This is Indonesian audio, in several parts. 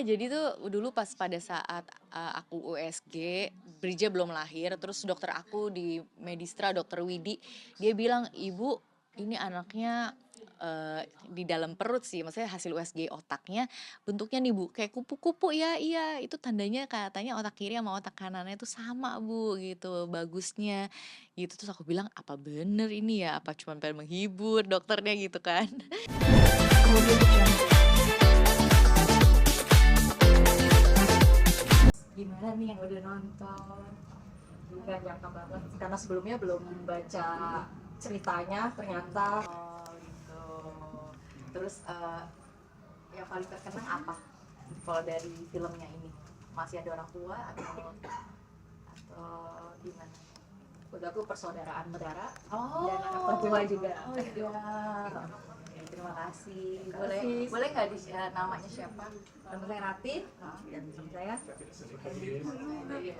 jadi tuh dulu pas pada saat, aku USG, Brija belum lahir, terus dokter aku di Medistra, Dokter Widi, dia bilang, "Ibu, ini anaknya, di dalam perut sih, maksudnya hasil USG otaknya bentuknya nih Bu, kayak kupu-kupu." "Ya, iya, itu tandanya katanya otak kiri sama otak kanannya tuh sama Bu," gitu, "bagusnya." Gitu, terus aku bilang, "Apa bener ini ya? Apa cuman pengen menghibur dokternya?" Gitu kan. Kemudian yang gimana nih yang udah nonton? Gak nyangka banget karena sebelumnya belum baca ceritanya ternyata gitu. Terus yang paling terkenang apa kalau dari filmnya ini? Masih ada orang tua atau gimana? Udah aku persaudaraan berdarah dan anak tertua juga. Oh iya. Oke, terima kasih. Boleh nggak di namanya siapa? Nama saya Rati dan saya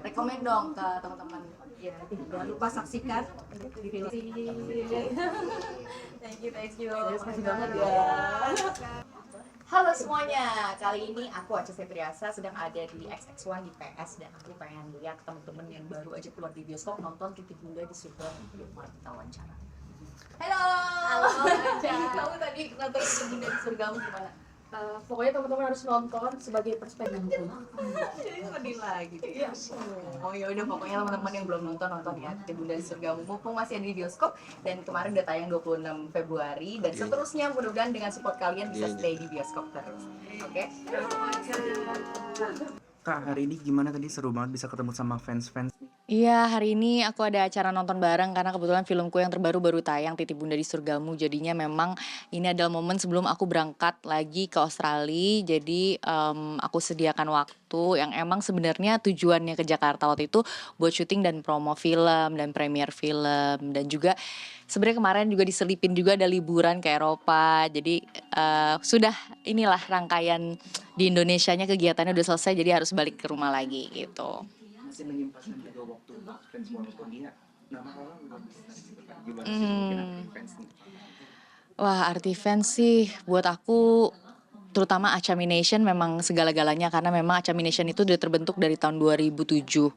rekomen dong ke teman-teman. Ya, jangan lupa saksikan di film. Thank you. Terima kasih banget ya. Halo semuanya, kali ini aku Aca Septriasa sedang ada di XX1 di PS dan aku pengen lihat teman-teman yang baru aja keluar di bioskop nonton Titip Bunda di Surga. Yuk mari kita wawancara. Halo. Halo Aca. Kamu tadi nonton Titip Bunda di Surga gimana? Pokoknya teman-teman harus nonton sebagai perspektif. Jadi sedih lagi deh. Iya. Oh ya udah pokoknya teman-teman yang belum nonton ya Titip Bunda di Surga mumpung masih ada di bioskop dan kemarin udah tayang 26 Februari dan seterusnya mudah-mudahan dengan support kalian bisa stay di bioskop terus. Oke? Kak, hari ini gimana tadi? Seru banget bisa ketemu sama fans-fans. Iya, hari ini aku ada acara nonton bareng karena kebetulan filmku yang terbaru baru tayang, Titip Bunda di Surgamu. Jadinya memang ini adalah momen sebelum aku berangkat lagi ke Australia. Jadi aku sediakan waktu yang emang sebenarnya tujuannya ke Jakarta waktu itu buat syuting dan promo film dan premier film dan juga sebenarnya kemarin juga diselipin juga ada liburan ke Eropa. Jadi sudah inilah rangkaian di Indonesianya kegiatannya udah selesai jadi harus balik ke rumah lagi gitu. Masih menyempatkan juga waktu untuk fans walaupun dia nama orang belum gimana sih mungkin arti fans nih? Wah, arti fans sih buat aku terutama Acamination memang segala-galanya karena memang Acamination itu udah terbentuk dari tahun 2007.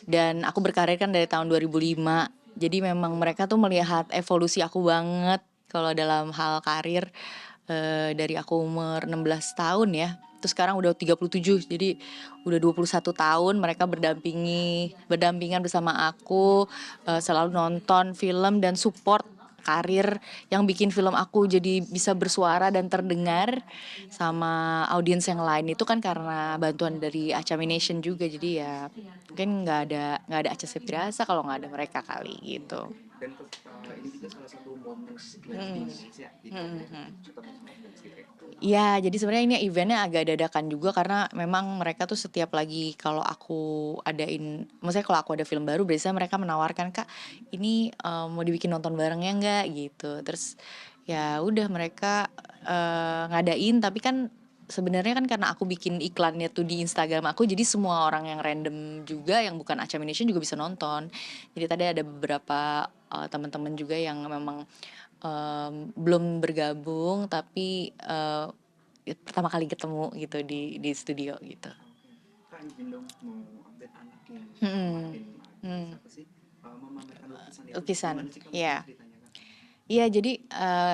Dan aku berkarir kan dari tahun 2005. Jadi memang mereka tuh melihat evolusi aku banget kalau dalam hal karir dari aku umur 16 tahun ya. Terus sekarang udah 37. Jadi udah 21 tahun mereka berdampingan bersama aku, selalu nonton film dan support karir yang bikin film aku jadi bisa bersuara dan terdengar sama audiens yang lain itu kan karena bantuan dari Acamination juga. Jadi ya mungkin nggak ada Aca Septriasa kalau nggak ada mereka kali gitu. Dan ini juga salah satu momen lagi di Indonesia gitu ketemu sama fans gitu ya. Iya, jadi sebenarnya ini eventnya agak dadakan juga karena memang mereka tuh setiap lagi kalau aku maksudnya kalau aku ada film baru biasanya mereka menawarkan, "Kak, ini mau dibikin nonton barengnya nggak?" gitu. Terus ya udah mereka ngadain tapi kan sebenarnya kan karena aku bikin iklannya tuh di Instagram aku jadi semua orang yang random juga yang bukan Acamination juga bisa nonton. Jadi tadi ada beberapa teman-teman juga yang memang belum bergabung tapi pertama kali ketemu gitu di studio gitu. Kak, izin dong mau update anaknya. Hmm. Apa sih? Memamerkan lukisan itu. Lukisan, Gimana sih Kak iya. ceritanya Kak? Iya, jadi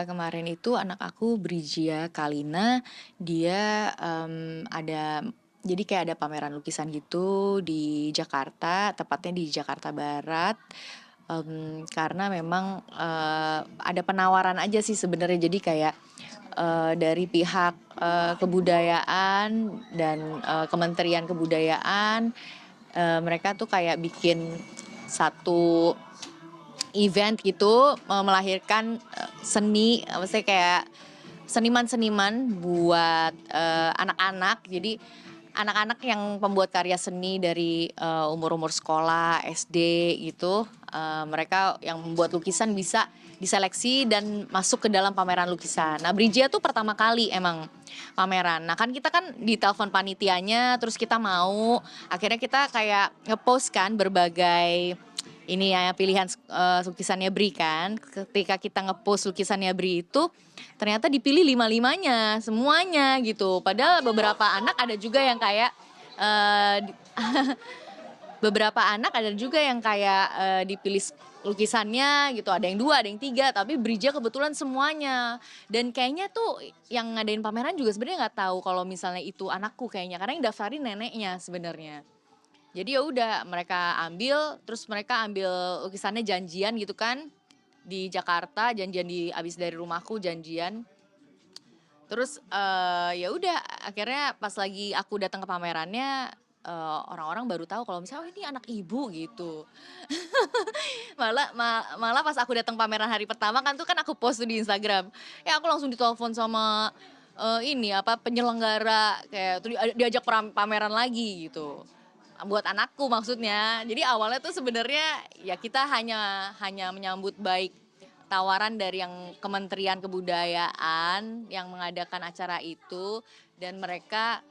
kemarin itu anak aku Brijia Kalina dia ada jadi kayak ada pameran lukisan gitu di Jakarta, tepatnya di Jakarta Barat. Karena memang ada penawaran aja sih sebenarnya jadi kayak dari pihak kebudayaan dan Kementerian Kebudayaan mereka tuh kayak bikin satu event gitu melahirkan seni maksudnya kayak seniman-seniman buat anak-anak. Jadi anak-anak yang pembuat karya seni dari umur-umur sekolah, SD gitu, mereka yang membuat lukisan bisa diseleksi dan masuk ke dalam pameran lukisan. Nah, Brijia tuh pertama kali emang pameran. Nah, kan kita kan ditelepon panitianya, terus kita mau, akhirnya kita kayak ngepost kan berbagai ini ya pilihan lukisannya Bri kan. Ketika kita ngepost lukisannya Bri itu ternyata dipilih lima-limanya semuanya gitu. Padahal beberapa anak ada juga yang kayak eh, di- beberapa anak ada juga yang kayak dipilih lukisannya gitu, ada yang 2 ada yang 3 tapi Brija kebetulan semuanya. Dan kayaknya tuh yang ngadain pameran juga sebenarnya nggak tahu kalau misalnya itu anakku kayaknya, karena yang daftarin neneknya sebenarnya. Jadi ya udah mereka ambil, terus mereka ambil lukisannya janjian gitu kan di Jakarta, janjian di abis dari rumahku janjian. Terus ya udah akhirnya pas lagi aku datang ke pamerannya orang-orang baru tahu kalau misalnya oh ini anak ibu gitu. Malah pas aku datang pameran hari pertama kan tuh kan aku post tuh di Instagram. Ya aku langsung ditelepon sama ini apa penyelenggara kayak tuh diajak pameran lagi gitu. Buat anakku maksudnya. Jadi awalnya tuh sebenarnya ya kita hanya hanya menyambut baik tawaran dari yang Kementerian Kebudayaan yang mengadakan acara itu, dan mereka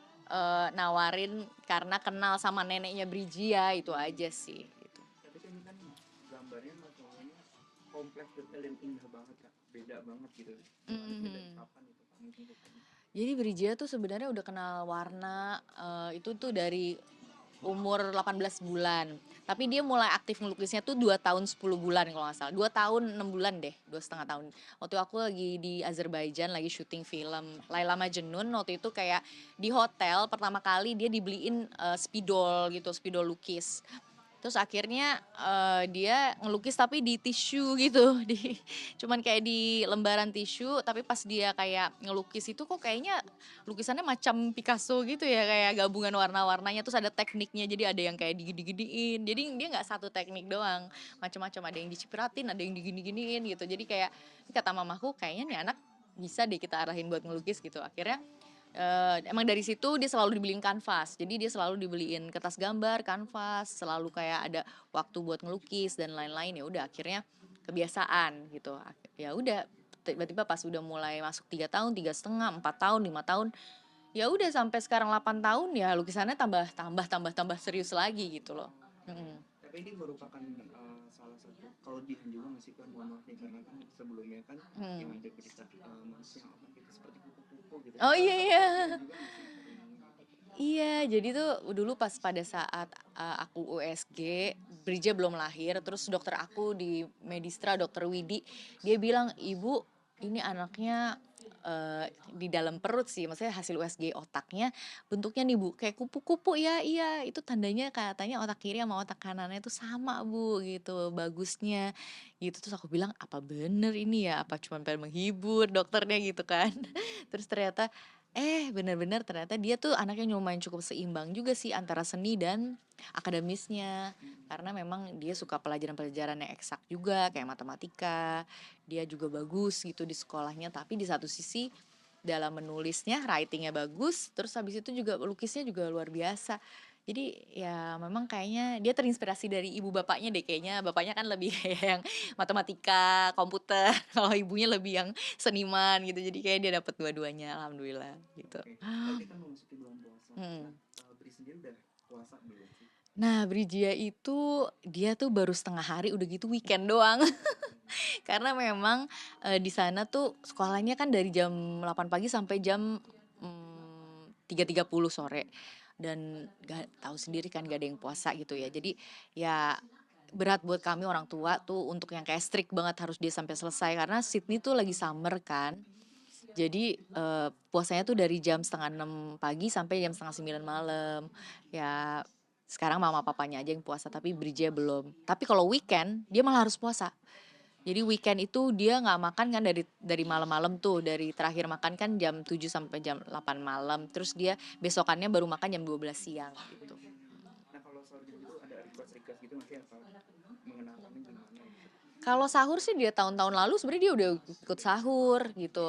nawarin karena kenal sama neneknya Brijia, itu aja sih gitu. Tapi kan ini kan gambarnya masalahnya kompleks detail dan indah banget kak, beda banget gitu. Ini dari Mhm. kapan itu kak mungkin bukan? Jadi Brijia tuh sebenarnya udah kenal warna itu tuh dari umur 18 bulan. Tapi dia mulai aktif ngelukisnya tuh 2 tahun 10 bulan kalau nggak salah. 2 tahun 6 bulan deh, 2,5 tahun. Waktu aku lagi di Azerbaijan lagi syuting film Laila Majnun, waktu itu kayak di hotel pertama kali dia dibeliin spidol gitu, spidol lukis. Terus akhirnya dia ngelukis tapi di tisu gitu, cuman kayak di lembaran tisu, tapi pas dia kayak ngelukis itu kok kayaknya lukisannya macam Picasso gitu ya, kayak gabungan warna-warnanya, terus ada tekniknya, jadi ada yang kayak digini-giniin, jadi dia nggak satu teknik doang, macam-macam, ada yang dicipratin, ada yang digini-giniin gitu, jadi kayak kata mamaku kayaknya nih anak bisa deh kita arahin buat ngelukis gitu. Akhirnya emang dari situ dia selalu dibeliin kanvas, jadi dia selalu dibeliin kertas gambar, kanvas, selalu kayak ada waktu buat ngelukis dan lain-lain. Ya udah akhirnya kebiasaan gitu. Ya udah tiba-tiba pas udah mulai masuk 3 tahun, 3,5, 4 tahun, 5 tahun, ya udah sampai sekarang 8 tahun ya lukisannya tambah serius lagi gitu loh. Mm-mm. Tapi ini merupakan salah satu kalau di juga nggak sih kan, mohon maaf nih karena kan sebelumnya kan yang Mm. ada cerita manusia yang otak itu seperti kupu-kupu gitu, Oh salah iya satu iya. bagian juga nggak sih dari Iya, jadi tuh dulu pas pada saat aku USG, Brija belum lahir, terus dokter aku di Medistra, dokter Widi, dia bilang, "Ibu, ini anaknya di dalam perut sih, maksudnya hasil USG otaknya bentuknya nih Bu, kayak kupu-kupu ya, iya, itu tandanya katanya otak kiri sama otak kanannya itu sama Bu, gitu, bagusnya, gitu." Terus aku bilang, apa bener ini ya, apa cuma pengen menghibur dokternya gitu kan. Terus ternyata benar-benar ternyata dia tuh anaknya lumayan cukup seimbang juga sih antara seni dan akademisnya. Karena memang dia suka pelajaran-pelajaran yang eksak juga kayak matematika. Dia juga bagus gitu di sekolahnya, tapi di satu sisi dalam menulisnya writingnya bagus, terus habis itu juga lukisnya juga luar biasa. Jadi ya memang kayaknya dia terinspirasi dari ibu bapaknya deh kayaknya. Bapaknya kan lebih kayak yang matematika, komputer, kalau ibunya lebih yang seniman gitu, jadi kayak dia dapat dua-duanya alhamdulillah gitu. Oke, berarti kan memasuki bulan puasa. Nah, Hmm. Bri sendiri udah puasa belum sih? Nah Brijia itu dia tuh baru setengah hari, udah gitu weekend doang. Karena memang di sana tuh sekolahnya kan dari jam 8 pagi sampai jam 3:30 sore, dan gak tahu sendiri kan gak ada yang puasa gitu ya, jadi ya berat buat kami orang tua tuh untuk yang kayak strict banget harus dia sampai selesai, karena Sydney tuh lagi summer kan. Jadi puasanya tuh dari jam setengah 6 pagi sampai jam setengah 9 malam. Ya sekarang mama papanya aja yang puasa, tapi Bridget belum. Tapi kalau weekend dia malah harus puasa. Jadi weekend itu dia nggak makan kan dari malam-malam tuh, dari terakhir makan kan jam 7 sampai jam 8 malam. Terus dia besokannya baru makan jam 12 siang gitu. Nah kalau soal gitu ada request gitu masih apa mengenalkannya gimana gitu? Kalau sahur sih dia tahun-tahun lalu sebenarnya dia udah ikut sahur gitu.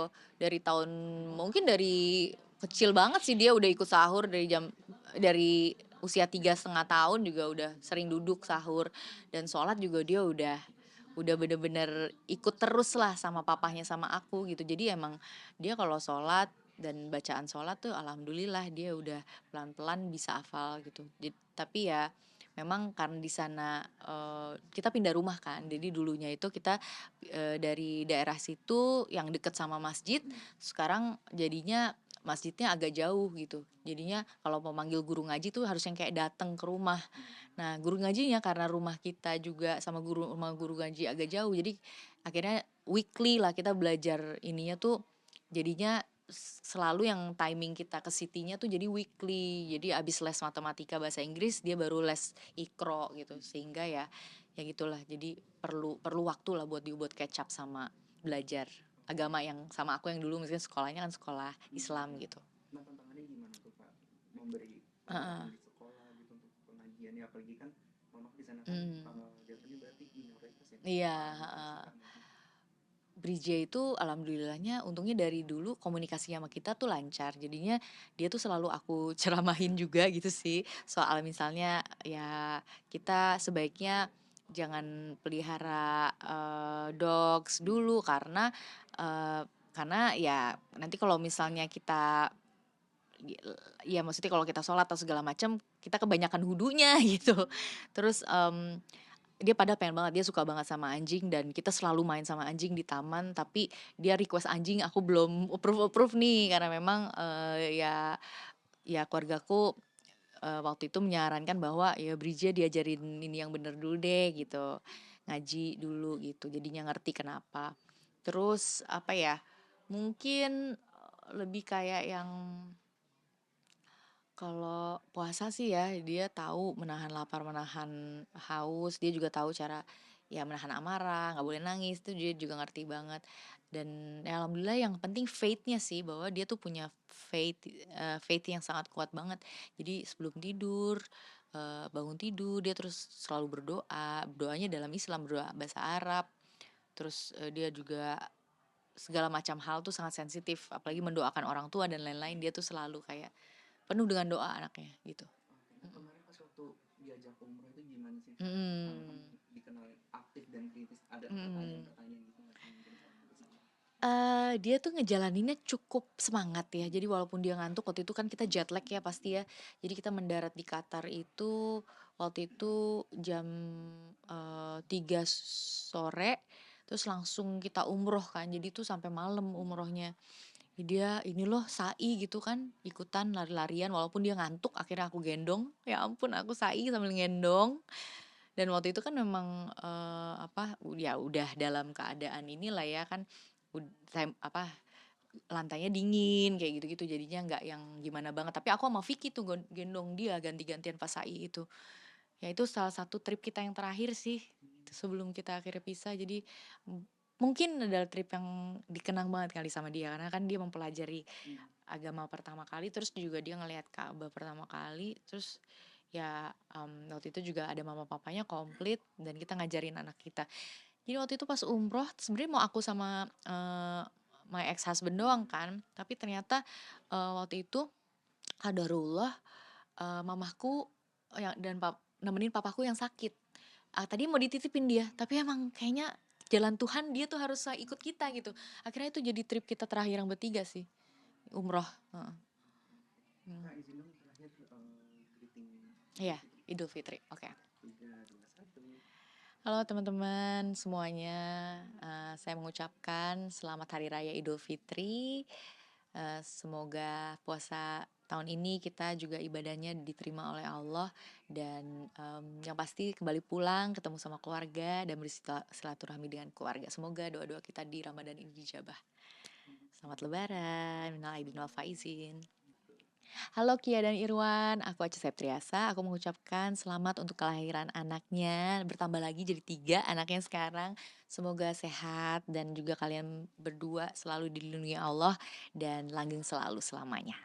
Mungkin dari kecil banget sih dia udah ikut sahur dari usia 3,5 tahun juga udah sering duduk sahur, dan sholat juga dia udah bener-bener ikut terus lah sama papahnya sama aku gitu. Jadi emang dia kalau sholat dan bacaan sholat tuh alhamdulillah dia udah pelan-pelan bisa hafal gitu. Tapi ya memang karena di sana kita pindah rumah kan, jadi dulunya itu kita dari daerah situ yang deket sama masjid, sekarang jadinya masjidnya agak jauh gitu. Jadinya kalau mau manggil guru ngaji tuh harus yang kayak datang ke rumah. Nah, guru ngajinya karena rumah kita juga sama rumah guru ngaji agak jauh, jadi akhirnya weekly lah kita belajar ininya tuh jadinya selalu yang timing kita ke city-nya tuh jadi weekly. Jadi abis les matematika bahasa Inggris dia baru les ikro gitu. Sehingga ya gitulah. Jadi perlu perlu waktu lah buat catch up sama belajar agama yang sama aku yang dulu misalnya sekolahnya kan sekolah Islam gitu. Nah, tantangannya gimana tuh Pak memberi Heeh. di sekolah gitu untuk pengajiannya, apalagi kan mama di sana kan Mm. jatuhnya berarti minoritas ya, Iya, paham heeh. Islam ya. Bridge itu alhamdulillahnya untungnya dari dulu komunikasinya sama kita tuh lancar. Jadinya dia tuh selalu aku ceramahin juga gitu sih. Soal misalnya ya kita sebaiknya jangan pelihara dogs dulu karena ya nanti kalau misalnya kita ya maksudnya kalau kita sholat atau segala macam kita kebanyakan hudunya gitu. Terus dia pada pengen banget, dia suka banget sama anjing dan kita selalu main sama anjing di taman, tapi dia request anjing aku belum approve nih karena memang ya keluargaku waktu itu menyarankan bahwa ya Bridget diajarin ini yang bener dulu deh gitu, ngaji dulu gitu, jadinya ngerti kenapa. Terus apa ya, mungkin lebih kayak yang kalau puasa sih ya, dia tahu menahan lapar, menahan haus, dia juga tahu cara ya menahan amarah, nggak boleh nangis, itu dia juga ngerti banget. Dan ya alhamdulillah yang penting faith-nya sih, bahwa dia tuh punya faith yang sangat kuat banget. Jadi sebelum tidur, bangun tidur, dia terus selalu berdoa, doanya dalam Islam, berdoa bahasa Arab. Terus dia juga segala macam hal tuh sangat sensitif, apalagi mendoakan orang tua dan lain-lain, dia tuh selalu kayak penuh dengan doa anaknya gitu. Oke, nah kemarin pas waktu diajak umroh itu gimana sih? Karena kan Mm. dikenal aktif dan kritis, ada Mm. pertanyaan-pertanyaan gitu nggak sih mungkin sama. Dia tuh ngejalaninnya cukup semangat ya. Jadi walaupun dia ngantuk waktu itu kan kita jet lag ya pasti ya. Jadi kita mendarat di Qatar itu waktu itu jam 3 sore, terus langsung kita umroh kan. Jadi tuh sampai malam umrohnya. Dia ini loh sa'i gitu kan, ikutan lari-larian walaupun dia ngantuk akhirnya aku gendong. Ya ampun aku sa'i sambil gendong. Dan waktu itu kan memang ya udah dalam keadaan inilah ya kan lantainya dingin kayak gitu-gitu jadinya nggak yang gimana banget. Tapi aku sama Vicky tuh gendong dia ganti-gantian pas sa'i itu. Ya itu salah satu trip kita yang terakhir sih. Itu sebelum kita akhirnya pisah. Jadi mungkin adalah trip yang dikenang banget kali sama dia karena kan dia mempelajari agama pertama kali, terus juga dia ngelihat Ka'bah pertama kali, terus ya waktu itu juga ada mama papanya komplit dan kita ngajarin anak kita. Jadi waktu itu pas umroh sebenarnya mau aku sama my ex husband doang kan, tapi ternyata waktu itu qadarullah mamaku yang dan nemenin papaku yang sakit. Tadi mau dititipin dia, tapi emang kayaknya jalan Tuhan dia tuh harus ikut kita gitu. Akhirnya itu jadi trip kita terakhir yang bertiga sih, umroh. Heeh. Kak, izin dong terakhir greeting Iya, Idul Fitri. Oke. 3, 2, 1. Halo teman-teman semuanya, saya mengucapkan selamat Hari Raya Idul Fitri. Semoga puasa tahun ini kita juga ibadahnya diterima oleh Allah dan yang pasti kembali pulang ketemu sama keluarga dan bersilaturahmi dengan keluarga. Semoga doa-doa kita di Ramadan ini dijabah. Selamat Lebaran, minal aidin wal faizin. Halo Kia dan Irwan, aku Aca Septriasa. Aku mengucapkan selamat untuk kelahiran anaknya. Bertambah lagi jadi 3 anaknya sekarang. Semoga sehat dan juga kalian berdua selalu dilindungi Allah dan langgeng selalu selamanya.